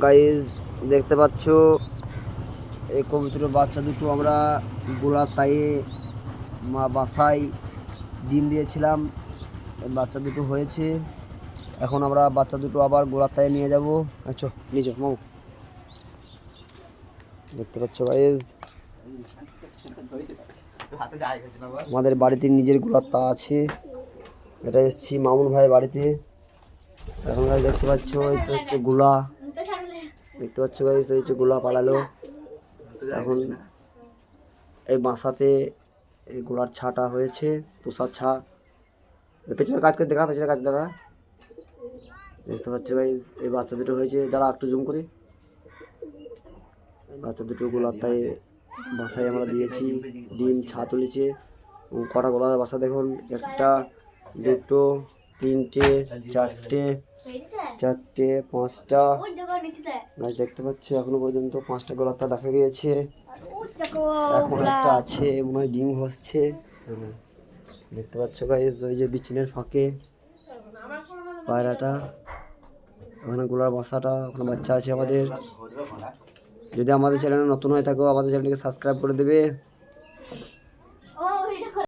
Guys দেখতে পাচ্ছ এই কবুতরের বাচ্চা দুটো আমরা গোলার তাইয়ে বাসায় ডিম দিয়েছিলাম। বাচ্চা দুটো হয়েছে, এখন আমরা বাচ্চা দুটো আবার গোলার তাইয়ে নিয়ে যাবো। আচ্ছা নিচে মামু দেখতে পাচ্ছ গাইজ আমাদের বাড়িতে নিজের গোলার তা আছে। এটা এসছি মামুন ভাই বাড়িতে। এখন গাইজ দেখতে পাচ্ছ এই তো হচ্ছে গোলা, দেখতে পাচ্ছ গাইজ এই হচ্ছে গোলা পালালো। এখন এই বাসাতে এই গোলার ছাটা হয়েছে, পোষার ছা। পেছনে কাজ করে দেখা, পেছনে কাজ দেখা, দেখতে পাচ্ছ গাইজ এই বাচ্চা দুটো হয়েছে। দাঁড়া একটু জুম করি। বাচ্চা দুটো গোলার তাই বাসায় আমরা দিয়েছি, ডিম ছা তুলেছে। কটা গোলার বাসা দেখুন, একটা দুটো তিনটে চারটে চারটে পাঁচটা গাছ দেখতে পাচ্ছি। এখনো পর্যন্ত 5টা গোলারটা দেখা গিয়েছে, এখন একটা আছে মনে হয় ডিম হচ্ছে। দেখতে পাচ্ছ গাইজ ওই যে বিচিনের ফাঁকে পায়রাটা, ওখানে গোলার বাসাটা, ওখানে বাচ্চা আছে আমাদের। যদি আমাদের চ্যানেলে নতুন হয়ে থাকো আমাদের চ্যানেলটিকে সাবস্ক্রাইব করে দেবে।